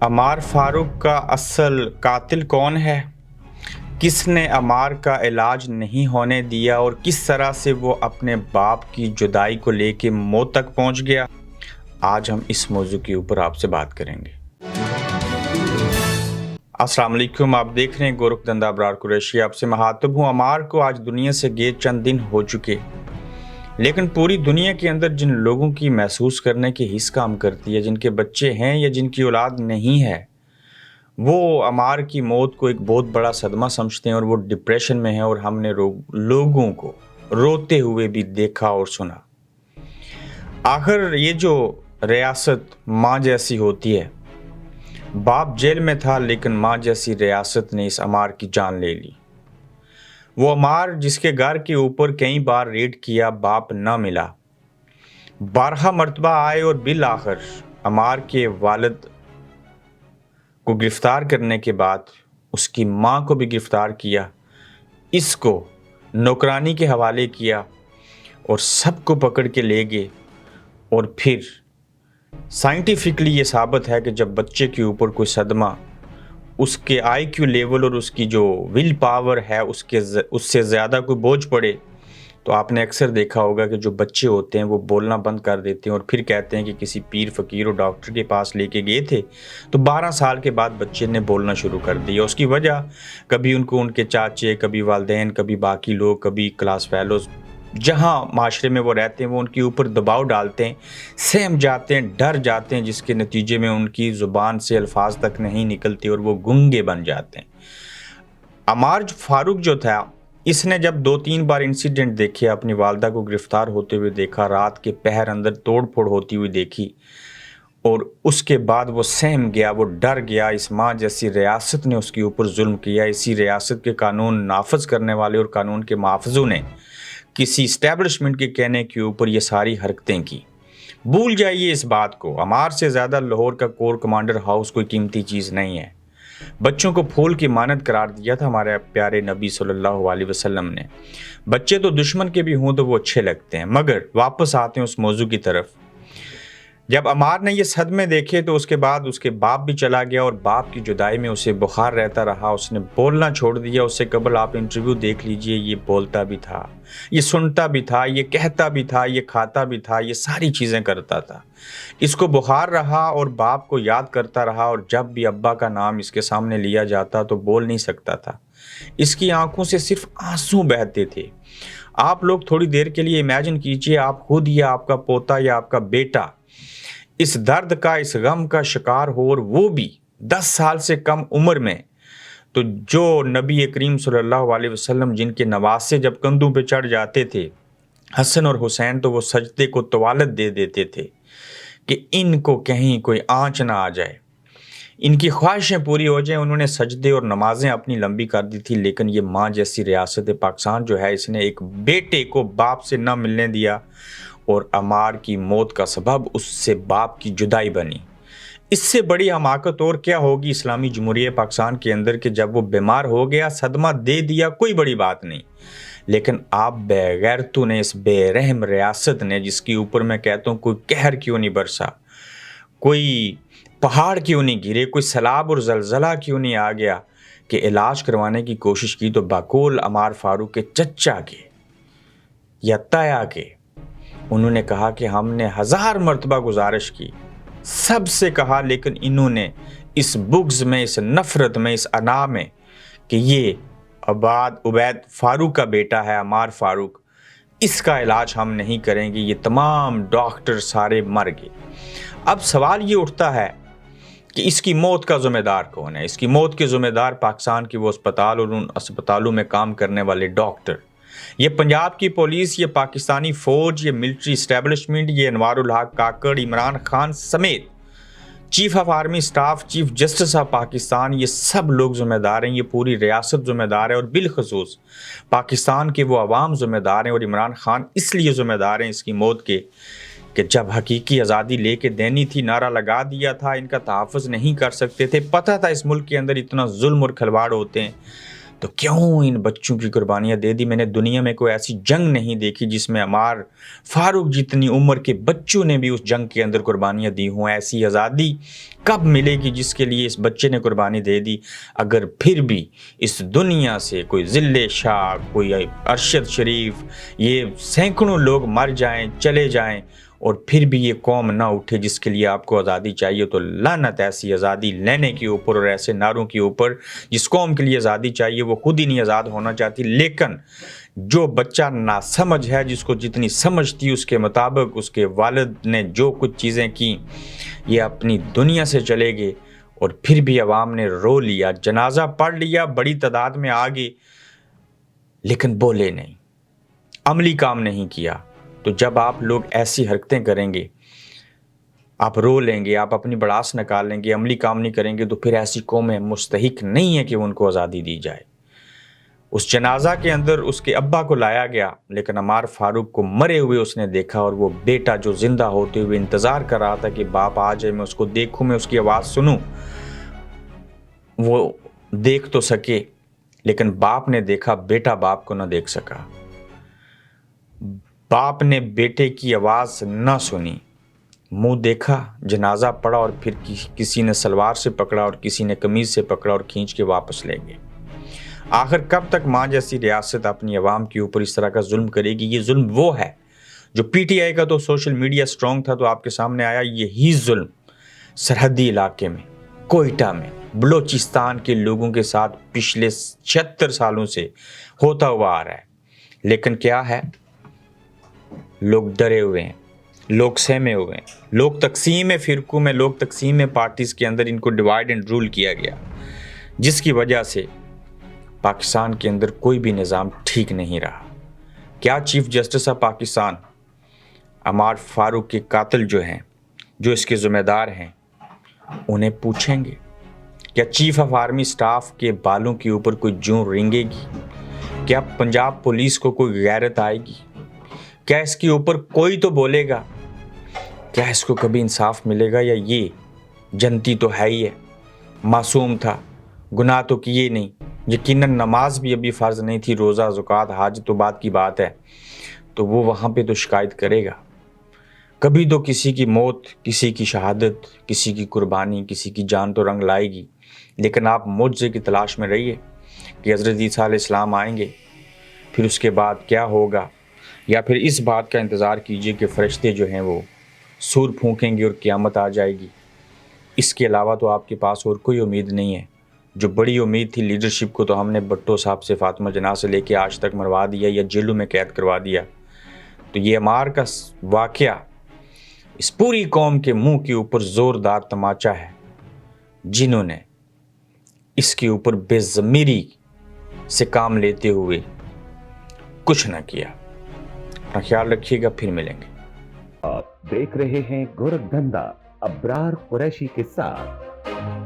عمار فاروق کا اصل قاتل کون ہے؟ کس نے عمار کا علاج نہیں ہونے دیا اور کس طرح سے وہ اپنے باپ کی جدائی کو لے کے موت تک پہنچ گیا؟ آج ہم اس موضوع کے اوپر آپ سے بات کریں گے۔ السلام علیکم، آپ دیکھ رہے ہیں گورکھ دندا ابرار قریشی، آپ سے مخاطب ہوں۔ عمار کو آج دنیا سے گئے چند دن ہو چکے، لیکن پوری دنیا کے اندر جن لوگوں کی محسوس کرنے کی حس کام کرتی ہے، جن کے بچے ہیں یا جن کی اولاد نہیں ہے، وہ عمار کی موت کو ایک بہت بڑا صدمہ سمجھتے ہیں اور وہ ڈپریشن میں ہیں، اور ہم نے لوگوں کو روتے ہوئے بھی دیکھا اور سنا۔ آخر یہ جو ریاست ماں جیسی ہوتی ہے، باپ جیل میں تھا لیکن ماں جیسی ریاست نے اس عمار کی جان لے لی۔ وہ عمار جس کے گھر کے اوپر کئی بار ریڈ کیا، باپ نہ ملا، 12 مرتبہ آئے اور بالآخر عمار کے والد کو گرفتار کرنے کے بعد اس کی ماں کو بھی گرفتار کیا، اس کو نوکرانی کے حوالے کیا اور سب کو پکڑ کے لے گئے۔ اور پھر سائنٹیفکلی یہ ثابت ہے کہ جب بچے کے اوپر کوئی صدمہ، اس کے آئی کیو لیول اور اس کی جو ول پاور ہے اس سے زیادہ کوئی بوجھ پڑے، تو آپ نے اکثر دیکھا ہوگا کہ جو بچے ہوتے ہیں وہ بولنا بند کر دیتے ہیں اور پھر کہتے ہیں کہ کسی پیر فقیر اور ڈاکٹر کے پاس لے کے گئے تھے تو 12 سال کے بعد بچے نے بولنا شروع کر دیا۔ اس کی وجہ کبھی ان کو ان کے چاچے، کبھی والدین، کبھی باقی لوگ، کبھی کلاس فیلوز، جہاں معاشرے میں وہ رہتے ہیں، وہ ان کے اوپر دباؤ ڈالتے ہیں، سہم جاتے ہیں، ڈر جاتے ہیں، جس کے نتیجے میں ان کی زبان سے الفاظ تک نہیں نکلتے اور وہ گنگے بن جاتے ہیں۔ عمار فاروق جو تھا، اس نے جب 2-3 بار انسیڈنٹ دیکھے، اپنی والدہ کو گرفتار ہوتے ہوئے دیکھا، رات کے پہر اندر توڑ پھوڑ ہوتی ہوئی دیکھی، اور اس کے بعد وہ سہم گیا، وہ ڈر گیا۔ اس ماں جیسی ریاست نے اس کے اوپر ظلم کیا، اسی ریاست کے قانون نافذ کرنے والے اور قانون کے محافظوں نے کسی اسٹیبلشمنٹ کے کہنے کے اوپر یہ ساری حرکتیں کی۔ بھول جائیے اس بات کو، عمار سے زیادہ لاہور کا کور کمانڈر ہاؤس کوئی قیمتی چیز نہیں ہے۔ بچوں کو پھول کی مانند قرار دیا تھا ہمارے پیارے نبی صلی اللہ علیہ وسلم نے۔ بچے تو دشمن کے بھی ہوں تو وہ اچھے لگتے ہیں، مگر واپس آتے ہیں اس موضوع کی طرف۔ جب عمار نے یہ صدمے دیکھے تو اس کے بعد اس کے باپ بھی چلا گیا، اور باپ کی جدائی میں اسے بخار رہتا رہا، اس نے بولنا چھوڑ دیا۔ اس سے قبل آپ انٹرویو دیکھ لیجئے، یہ بولتا بھی تھا، یہ سنتا بھی تھا، یہ کہتا بھی تھا، یہ کھاتا بھی تھا، یہ ساری چیزیں کرتا تھا۔ اس کو بخار رہا اور باپ کو یاد کرتا رہا، اور جب بھی ابا کا نام اس کے سامنے لیا جاتا تو بول نہیں سکتا تھا، اس کی آنکھوں سے صرف آنسو بہتے تھے۔ آپ لوگ تھوڑی دیر کے لیے امیجن کیجئے، آپ خود یا آپ کا پوتا یا آپ کا بیٹا اس درد کا، اس غم کا شکار ہو، اور وہ بھی 10 سال سے کم عمر میں، تو جو نبی کریم صلی اللہ علیہ وسلم جن کے نواسے جب کندھوں پہ چڑھ جاتے تھے، حسن اور حسین، تو وہ سجدے کو طوالت دے دیتے تھے کہ ان کو کہیں کوئی آنچ نہ آ جائے، ان کی خواہشیں پوری ہو جائیں۔ انہوں نے سجدے اور نمازیں اپنی لمبی کر دی تھی، لیکن یہ ماں جیسی ریاست پاکستان جو ہے، اس نے ایک بیٹے کو باپ سے نہ ملنے دیا، اور عمار کی موت کا سبب اس سے باپ کی جدائی بنی۔ اس سے بڑی حماقت اور کیا ہوگی اسلامی جمہوریہ پاکستان کے اندر کہ جب وہ بیمار ہو گیا، صدمہ دے دیا، کوئی بڑی بات نہیں، لیکن آپ بے غیرتوں نے، اس بے رحم ریاست نے، جس کے اوپر میں کہتا ہوں کوئی قہر کیوں نہیں برسا، کوئی پہاڑ کیوں نہیں گرے، کوئی سیلاب اور زلزلہ کیوں نہیں آ گیا، کہ علاج کروانے کی کوشش کی تو باقول عمار فاروق کے چچا کے یا تایا کے، انہوں نے کہا کہ ہم نے 1000 مرتبہ گزارش کی، سب سے کہا، لیکن انہوں نے اس بغض میں، اس نفرت میں، اس انا میں کہ یہ عبید فاروق کا بیٹا ہے، عمار فاروق، اس کا علاج ہم نہیں کریں گے، یہ تمام ڈاکٹر سارے مر گئے۔ اب سوال یہ اٹھتا ہے کہ اس کی موت کا ذمہ دار کون ہے؟ اس کی موت کے ذمہ دار پاکستان کی وہ اسپتال اور ان اسپتالوں میں کام کرنے والے ڈاکٹر، یہ پنجاب کی پولیس، یہ پاکستانی فوج، یہ ملٹری اسٹیبلشمنٹ، یہ انوار الحق کاکڑ، عمران خان سمیت chief of army staff, chief justice of Pakistan, یہ سب لوگ ذمہ دار ہیں، یہ پوری ریاست ذمہ دار ہے، اور بالخصوص پاکستان کے وہ عوام ذمہ دار ہیں، اور عمران خان اس لیے ذمہ دار ہیں اس کی موت کے کہ جب حقیقی آزادی لے کے دینی تھی، نعرہ لگا دیا تھا، ان کا تحفظ نہیں کر سکتے تھے، پتہ تھا اس ملک کے اندر اتنا ظلم اور کھلواڑ ہوتے ہیں، تو کیوں ان بچوں کی قربانیاں دے دی؟ میں نے دنیا میں کوئی ایسی جنگ نہیں دیکھی جس میں عمار فاروق جتنی عمر کے بچوں نے بھی اس جنگ کے اندر قربانیاں دی ہوں۔ ایسی آزادی کب ملے گی جس کے لیے اس بچے نے قربانی دے دی؟ اگر پھر بھی اس دنیا سے کوئی ذل شاہ، کوئی ارشد شریف، یہ سینکڑوں لوگ مر جائیں، چلے جائیں، اور پھر بھی یہ قوم نہ اٹھے جس کے لیے آپ کو آزادی چاہیے، تو لعنت ایسی آزادی لینے کے اوپر اور ایسے نعروں کے اوپر۔ جس قوم کے لیے آزادی چاہیے وہ خود ہی نہیں آزاد ہونا چاہتی، لیکن جو بچہ ناسمجھ ہے، جس کو جتنی سمجھ تھی اس کے مطابق اس کے والد نے جو کچھ چیزیں کی، یہ اپنی دنیا سے چلے گئے، اور پھر بھی عوام نے رو لیا، جنازہ پڑھ لیا، بڑی تعداد میں آگے، لیکن بولے نہیں، عملی کام نہیں کیا۔ تو جب آپ لوگ ایسی حرکتیں کریں گے، آپ رو لیں گے، آپ اپنی بڑاس نکال لیں گے، عملی کام نہیں کریں گے، تو پھر ایسی قومیں مستحق نہیں ہے کہ ان کو آزادی دی جائے۔ اس جنازہ کے اندر اس کے ابا کو لایا گیا، لیکن عمار فاروق کو مرے ہوئے اس نے دیکھا، اور وہ بیٹا جو زندہ ہوتے ہوئے انتظار کر رہا تھا کہ باپ آ جائے، میں اس کو دیکھوں، میں اس کی آواز سنوں، وہ دیکھ تو سکے، لیکن باپ نے دیکھا، بیٹا باپ کو نہ دیکھ سکا۔ باپ نے بیٹے کی آواز نہ سنی، منہ دیکھا، جنازہ پڑا، اور پھر کسی نے سلوار سے پکڑا اور کسی نے قمیض سے پکڑا اور کھینچ کے واپس لے گئے۔ آخر کب تک ماں جیسی ریاست اپنی عوام کے اوپر اس طرح کا ظلم کرے گی؟ یہ ظلم وہ ہے جو پی ٹی آئی کا تو سوشل میڈیا سٹرونگ تھا تو آپ کے سامنے آیا، یہی ظلم سرحدی علاقے میں، کوئٹہ میں، بلوچستان کے لوگوں کے ساتھ پچھلے 76 سالوں سے ہوتا ہوا آ رہا ہے۔ لیکن کیا ہے؟ لوگ ڈرے ہوئے ہیں، لوگ سہمے ہوئے ہیں، لوگ تقسیم فرقوں میں، لوگ تقسیم پارٹیز کے اندر ان کو ڈیوائیڈ اینڈ رول کیا گیا، جس کی وجہ سے پاکستان کے اندر کوئی بھی نظام ٹھیک نہیں رہا۔ کیا chief justice of Pakistan Ammar Farooq کے قاتل جو ہیں، جو اس کے ذمہ دار ہیں، انہیں پوچھیں گے؟ کیا چیف آف آرمی سٹاف کے بالوں کے اوپر کوئی جوں رینگے گی؟ کیا پنجاب پولیس کو کوئی غیرت آئے گی؟ کیا اس کے اوپر کوئی تو بولے گا؟ کیا اس کو کبھی انصاف ملے گا؟ یا یہ جنتی تو ہے ہی ہے، معصوم تھا، گناہ تو کیے نہیں، یقیناً نماز بھی ابھی فرض نہیں تھی، روزہ، زکوٰۃ، حج تو بعد کی بات ہے، تو وہ وہاں پہ تو شکایت کرے گا۔ کبھی تو کسی کی موت، کسی کی شہادت، کسی کی قربانی، کسی کی جان تو رنگ لائے گی، لیکن آپ معجزے کی تلاش میں رہیے کہ حضرت عیسیٰ علیہ السلام آئیں گے، پھر اس کے بعد کیا ہوگا، یا پھر اس بات کا انتظار کیجئے کہ فرشتے جو ہیں وہ سور پھونکیں گے اور قیامت آ جائے گی۔ اس کے علاوہ تو آپ کے پاس اور کوئی امید نہیں ہے۔ جو بڑی امید تھی لیڈرشپ کو تو ہم نے بھٹو صاحب سے، فاطمہ جناح سے لے کے آج تک مروا دیا یا جیلوں میں قید کروا دیا۔ تو یہ عمار کا واقعہ اس پوری قوم کے منہ کے اوپر زوردار تماچا ہے، جنہوں نے اس کے اوپر بے ضمیری سے کام لیتے ہوئے کچھ نہ کیا۔ اپنا خیال رکھیے گا، پھر ملیں گے۔ آپ دیکھ رہے ہیں گورکھ دھندا ابرار قریشی کے ساتھ۔